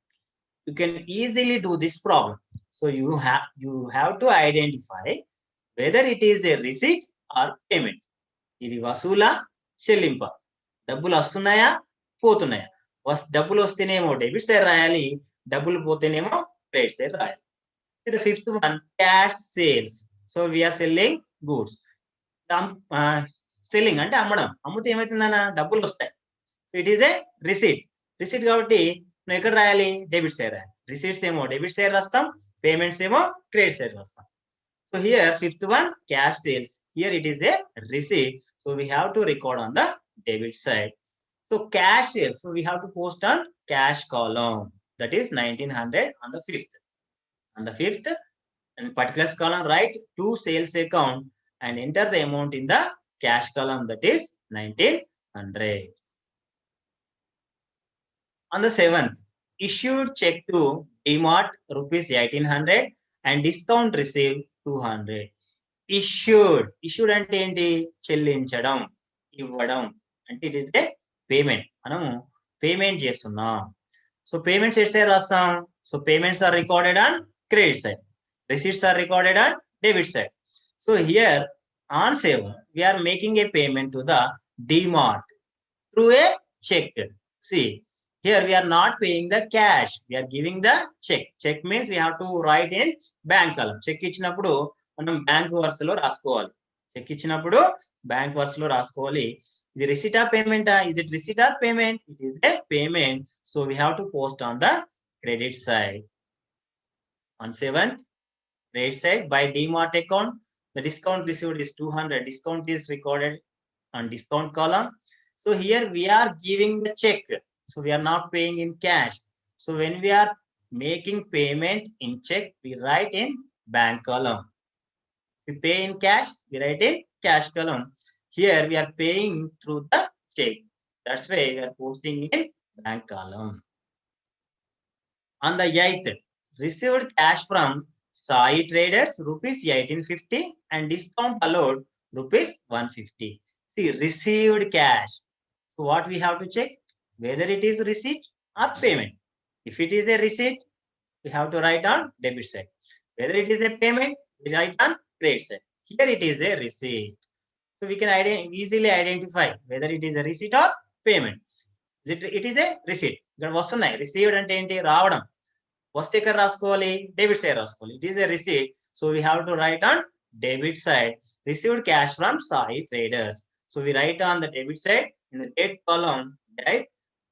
You can easily do this problem. So you have to identify whether it is a receipt or payment. ఇది వసూలా చెల్లింప, డబ్బులు వస్తున్నాయా పోతున్నాయా, డబ్బులు వస్తేనేమో debit side రాయాలి, డబ్బులు పోతేనేమో credit side రాయాలి. The fifth one, cash sales. So we are selling goods. Selling అంటే అమ్మడం, అమ్ముతే ఏమవుతుందన్న డబ్బులు వస్తాయి. ఇట్ ఈస్ ఏ రిసీట్ కాబట్టి నువ్వు ఎక్కడ రాయాలి, డెబిట్ సైడ్ రాయాలి. రిసీట్స్ ఏమో డెబిట్ సైడ్ రాస్తాం, పేమెంట్స్ ఏమో క్రెడిట్ సైడ్ రాస్తాం. So here fifth one, cash sales. Here it is a receipt. So we have to record on the debit side. So cash sales. So we have to post on cash column. That is 1900 on the fifth. On the fifth and particulars column, write to sales account and enter the amount in the cash column. That is 1900. On the seventh, issued check to DMart rupees 1800 and discount received 200. Issued అంటే ఏంటి, చెల్లించడం, ఇవ్వడం అంటే it is a payment. మనము payment చేస్తున్నాం. So payments it's a rasam. So payments are recorded on credit side. Receipts are recorded on debit side. So here on 7, we are making a payment to the DMart through a check. See, here we are not paying the cash. We are giving the check. Check means we have to write in bank column. Check ఇచ్చినప్పుడు మనం bank వరుసలో రాసుకోవాలి. Check ఇచ్చినప్పుడు bank వరుసలో రాసుకోవాలి. Is it receipt or payment? Is it receipt or payment? It is a payment. So we have to post on the credit side. On 7th, credit side by DMart account, the discount received is 200. Discount is recorded on discount column. So here we are giving the check. So we are not paying in cash. So when we are making payment in check, we write in bank column. We pay in cash, we write in cash column. Here we are paying through the check. That's why we are posting in bank column. On the 8th, received cash from Sai Traders rupees 1850 and discount allowed rupees 150. See, received cash. So what we have to check? Whether it is receipt or payment. If it is a receipt, we have to write on debit side. Whether it is a payment, we write on credit side. Here it is a receipt. So we can easily identify whether it is a receipt or payment. It is a receipt. ఇక్కడ వస్తున్నాయి received అంటే ఏంటి రావడం వస్తే ఇక్కడ రాసుకోవాలి debit side రాసుకోవాలి it is a receipt so we have to right on debit side received cash from Sai traders so we write on the debit side in the date column right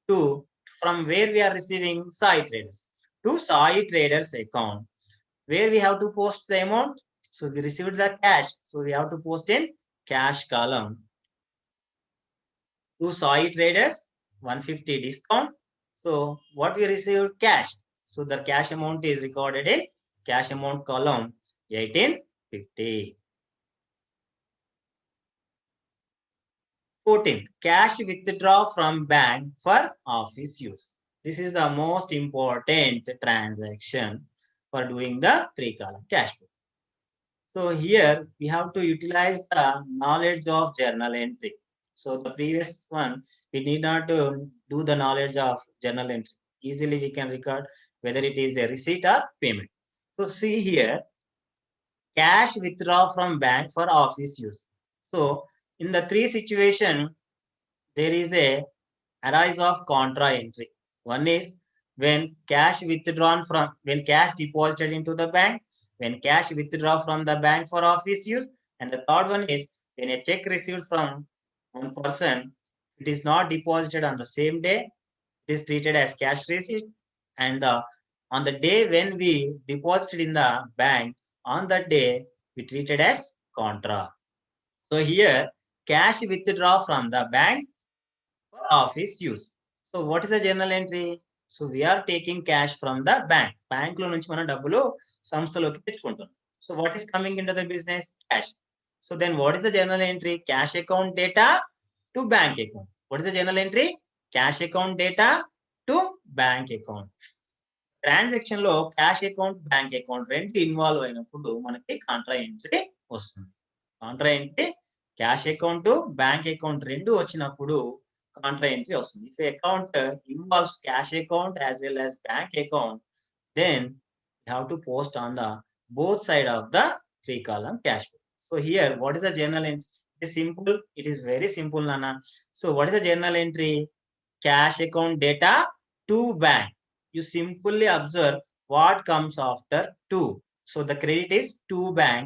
to from where we are receiving Sai Traders to Sai Traders account where we have to post the amount so we received the cash so we have to post in cash column to Sai Traders 150 discount so what we received cash so the cash amount is recorded in cash amount column 1850 14th, cash withdraw from bank for office use. This is the most important transaction for doing the 3-column cash book. So here we have to utilize the knowledge of journal entry. So the previous one, we need not do the knowledge of journal entry. Easily we can record whether it is a receipt or payment. So see here, cash withdraw from bank for office use. So in the 3 situation, there is a arise of contra entry. One is when cash withdrawn from, when cash deposited into the bank, when cash withdraw from the bank for office use. And the third one is when a check received from one person, it is not deposited on the same day, it is treated as cash receipt. And on the day when we deposited in the bank, on that day, we treated as contra. So here, cash withdraw from the bank for office use. So what is the journal entry? So we are taking cash from the bank. Bank lo nunchi mana dabbulo samsthaloki techukuntam. So what is coming into the business? Cash. So then what is the journal entry? Cash account data to bank account. What is the journal entry? Cash account data to bank account. Transaction లో cash account, bank account రెండు involve అయినప్పుడు మనకి Contra entry వస్తుంది. Contra entry cash account to bank account రెండు వచ్చినప్పుడు contra entry వస్తుంది. If account involves cash account as well as bank account, then you have to post on the both side of the 3-column cash book. So here, what is the journal entry? It is simple. It is very simple, Nana. So what is the journal entry? Cash account data to bank. You simply observe what comes after to. So the credit is to bank.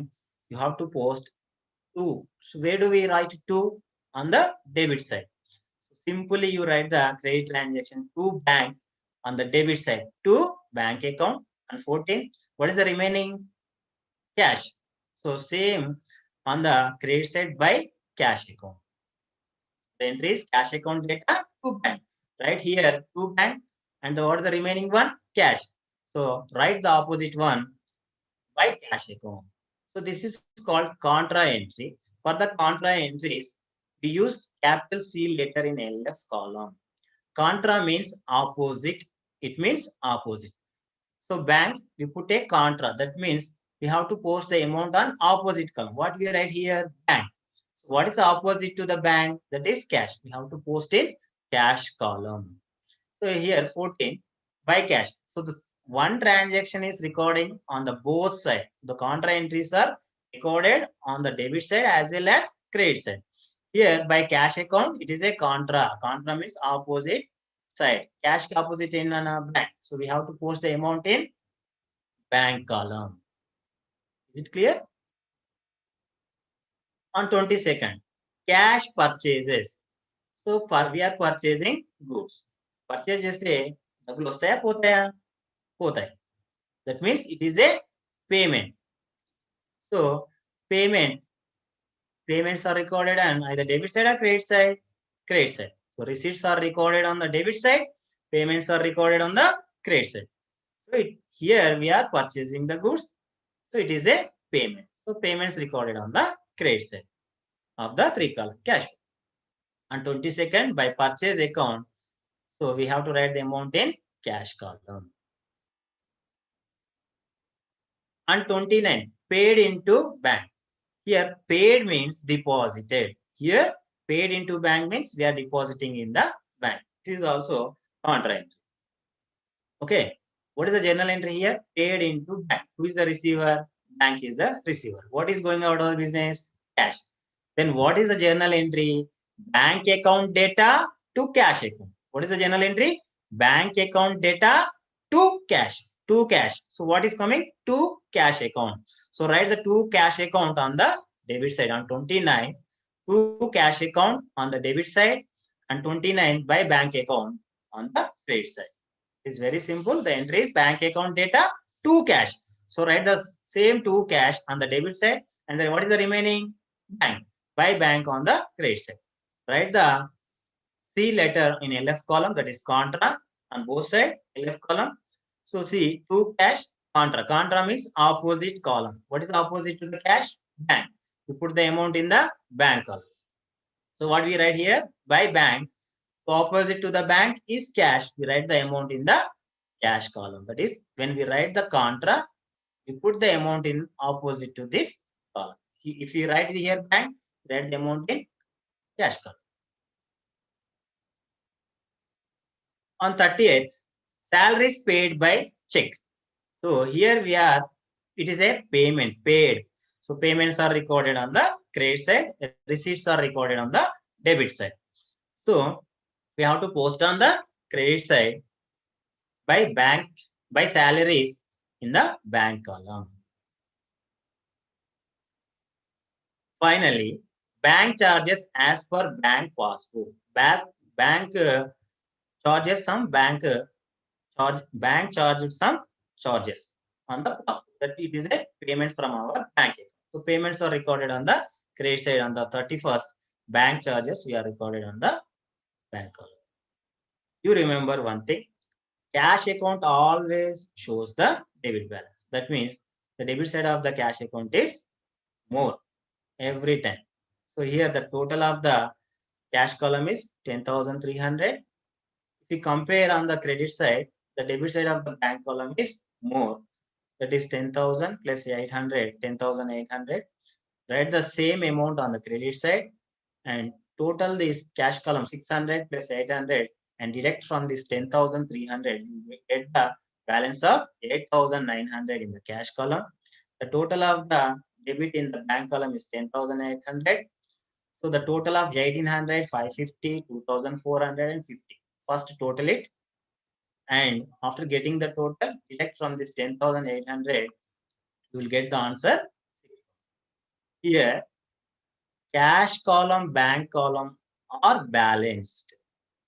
You have to post to. So where do we write to? On the debit side. Simply you write the credit transaction to bank on the debit side to bank account. And 14, what is the remaining? Cash. So same on the credit side by cash account. The entry is cash account data to bank. Right here to bank and what is the remaining one? Cash. So write the opposite one by cash account. So this is called contra entry. For the contra entries, we use capital C letter in LF column. Contra means opposite. It means opposite. So bank, we put a contra. That means we have to post the amount on opposite column. What we write here? Bank. So what is the opposite to the bank? That is cash. We have to post in cash column. So here 14, by cash. So this one transaction is recording on the both side. The contra entries are recorded on the debit side as well as credit side. Here by cash account, it is a contra. Contra means opposite side. Cash opposite in a bank. So we have to post the amount in bank column. Is it clear? On 22nd, cash purchases. So we are purchasing goods. Purchase చేస్తే డబ్బులు వస్తాయా పోతాయా? పోతాయి. That means it is a payment. So payments are recorded on either debit side or credit side. Credit side. So receipts are recorded on the debit side. Payments are recorded on the credit side. So here we are purchasing the goods. So it is a payment. So payments recorded on the credit side of the 3 column cash. On 22nd, by purchase account, so we have to write the amount in cash column. On 29, paid into bank. Here paid means deposited. Here paid into bank means we are depositing in the bank. This is also contra entry. Okay. What is the journal entry here? Paid into bank. Who is the receiver? Bank is the receiver. What is going out of the business? Cash. Then what is the journal entry? Bank account data to cash account. What is the journal entry? Bank account data to cash. To cash. So what is coming? To cash account. So write the to cash account on the debit side. On 29, to cash account on the debit side, and 29 by bank account on the credit side. It's very simple. The entry is bank account data to cash. So write the same to cash on the debit side, and then what is the remaining? Bank. By bank on the credit side. Write the C letter in LF column, that is contra on both sides, LF column. So see, to cash, contra. Contra means opposite column. What is opposite to the cash? Bank. You put the amount in the bank column. So what we write here? By bank. So opposite to the bank is cash. We write the amount in the cash column. That is, when we write the contra, we put the amount in opposite to this column. If you write here bank, write the amount in cash column. On 30th, salaries paid by check. So here we are, it is a payment paid. So payments are recorded on the credit side, receipts are recorded on the debit side. So we have to post on the credit side by bank, by salaries in the bank column. Finally, bank charges as per bank passbook. Bank charges some bank charged some charges on the passbook. That it is a payment from our bank account. So payments are recorded on the credit side on the 31st. Bank charges we are recorded on the bank column. You remember one thing, cash account always shows the debit balance. That means the debit side of the cash account is more every time. So here the total of the cash column is 10,300. If you compare on the credit side, the debit side of the bank column is more. That is 10,000 plus 800, 10,800. Write the same amount on the credit side and total this cash column 600 plus 800 and deduct from this 10,300. You get the balance of 8,900 in the cash column. The total of the debit in the bank column is 10,800. So the total of 1,800, 550, 2,450. First total it, and after getting the total, deduct from this 10,800, you will get the answer. Here, cash column, bank column are balanced.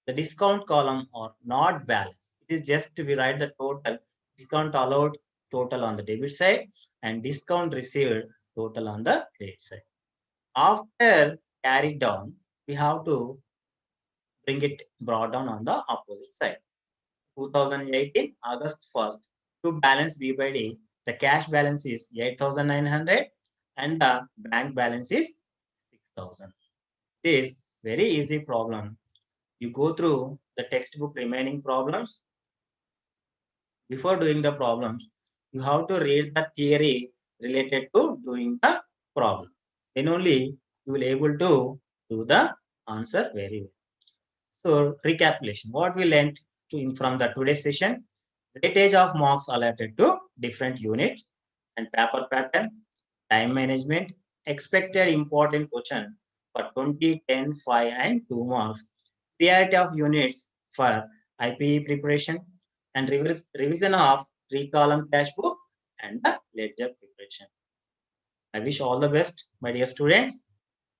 The discount column are not balanced. It is just we write the total, discount allowed total on the debit side and discount received total on the credit side. After carried down, we have to bring it brought down on the opposite side. 2018 August 1st, to balance B by D, the cash balance is 8,900 and the bank balance is 6,000. It is very easy problem. You go through the textbook remaining problems. Before doing the problems, you have to read the theory related to doing the problem. Then only you will able to do the answer very well. So recapitulation, what we learned from the today's session. weightage of marks allotted to different units, and paper pattern, time management, expected important question for 20, 10, 5, and 2 marks, priority of units for IPE preparation, and revision of 3-column cash book and the ledger preparation. I wish all the best, my dear students.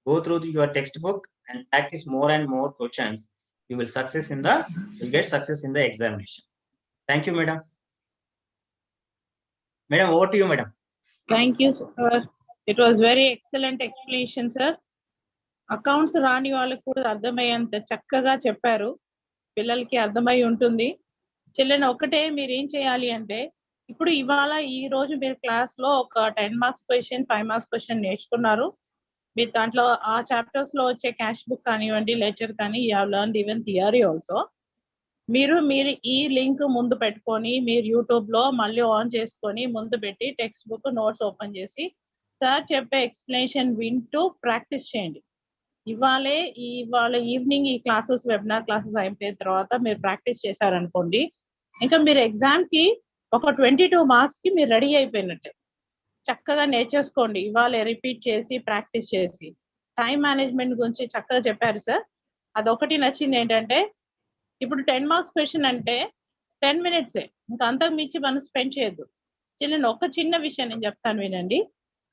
Go through your textbook and practice more and more questions. You will get success in the examination. Thank you, madam. Madam, over to you, madam. Thank you, sir. It was very excellent explanation, sir. Accounts రాని వాళ్ళకి కూడా అర్థమయ్యేంత చక్కగా చెప్పారు. పిల్లలకి అర్థమై ఉంటుంది. Children ఒకటే మీరు ఏం చేయాలి అంటే, ఇప్పుడు ఇవాళ ఈ రోజు మీరు క్లాస్ లో ఒక 10 మార్క్స్ క్వశ్చన్ 5 మార్క్స్ క్వశ్చన్ నేర్చుకున్నారు. మీరు దాంట్లో ఆ చాప్టర్స్ లో వచ్చే క్యాష్ బుక్ కానివ్వండి, లెక్చర్ కానీ, you have learned even theory also. మీరు ఈ లింక్ ముందు పెట్టుకొని మీరు యూట్యూబ్ లో మళ్ళీ ఆన్ చేసుకొని ముందు పెట్టి టెక్స్ట్ బుక్ నోట్స్ ఓపెన్ చేసి సార్ చెప్పే ఎక్స్ప్లెనేషన్ వింటూ ప్రాక్టీస్ చేయండి. ఇవాళ ఈవినింగ్ ఈ క్లాసెస్ వెబినార్ క్లాసెస్ అయిపోయిన తర్వాత మీరు ప్రాక్టీస్ చేశారనుకోండి, ఇంకా మీరు ఎగ్జామ్ కి ఒక 22 మార్క్స్ కి మీరు రెడీ అయిపోయినట్టే. చక్కగా నేర్చేసుకోండి. ఇవాళ రిపీట్ చేసి ప్రాక్టీస్ చేసి. టైం మేనేజ్మెంట్ గురించి చక్కగా చెప్పారు సార్. అదొకటి నచ్చింది ఏంటంటే, ఇప్పుడు 10 మార్క్స్ క్వశ్చన్ అంటే 10 మినిట్సే, ఇంకా అంతకు మించి మనం స్పెండ్ చేయొద్దు. ఒక చిన్న విషయం నేను చెప్తాను వినండి.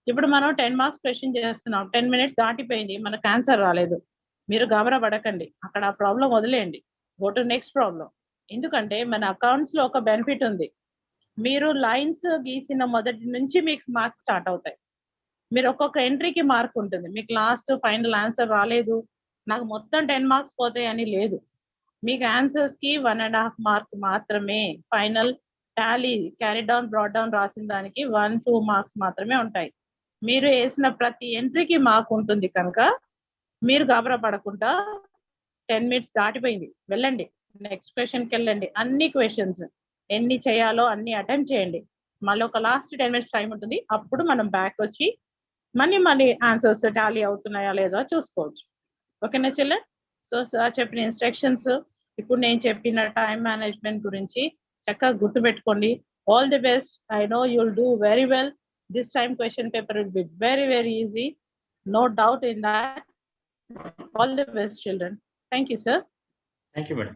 ఇప్పుడు మనం 10 మార్క్స్ క్వశ్చన్ చేస్తున్నాం, 10 మినిట్స్ దాటిపోయింది, మనకు ఆన్సర్ రాలేదు. మీరు గాబరా పడకండి, అక్కడ ఆ ప్రాబ్లం వదిలేయండి. Go to next problem. ఎందుకంటే మన అకౌంట్స్ లో ఒక బెనిఫిట్ ఉంది. మీరు లైన్స్ గీసిన మొదటి నుంచి మీకు మార్క్స్ స్టార్ట్ అవుతాయి. మీరు ఒక్కొక్క ఎంట్రీకి మార్క్ ఉంటుంది. మీకు లాస్ట్ ఫైనల్ ఆన్సర్ రాలేదు, నాకు మొత్తం 10 మార్క్స్ పోతాయి అని లేదు. మీకు ఆన్సర్స్ కి 1.5 మార్క్ మాత్రమే. Final Tally carry down brought down రాసిన దానికి 1-2 మార్క్స్ మాత్రమే ఉంటాయి. మీరు వేసిన ప్రతి ఎంట్రీకి మార్క్ ఉంటుంది కనుక మీరు గాబరా పడకుండా 10 మినిట్స్ దాటిపోయింది, వెళ్ళండి నెక్స్ట్ క్వశ్చన్కి వెళ్ళండి. అన్ని క్వశ్చన్స్ ఎన్ని చేయాలో అన్ని అటెంప్ట్ చేయండి. మళ్ళీ ఒక లాస్ట్ 10 మినిట్స్ టైం ఉంటుంది, అప్పుడు మనం బ్యాక్ వచ్చి మళ్ళీ ఆన్సర్స్ టాలీ అవుతున్నాయా లేదా చూసుకోవచ్చు. ఓకేనా చిల్డ్రన్? సో సార్ చెప్పిన ఇన్స్ట్రక్షన్స్, ఇప్పుడు నేను చెప్పిన టైం మేనేజ్మెంట్ గురించి చక్కగా గుర్తుపెట్టుకోండి. All the best. I know you will do very well. This time question paper will be very, very easy. No doubt in that. All the best, children. Thank you, sir. Thank you, madam.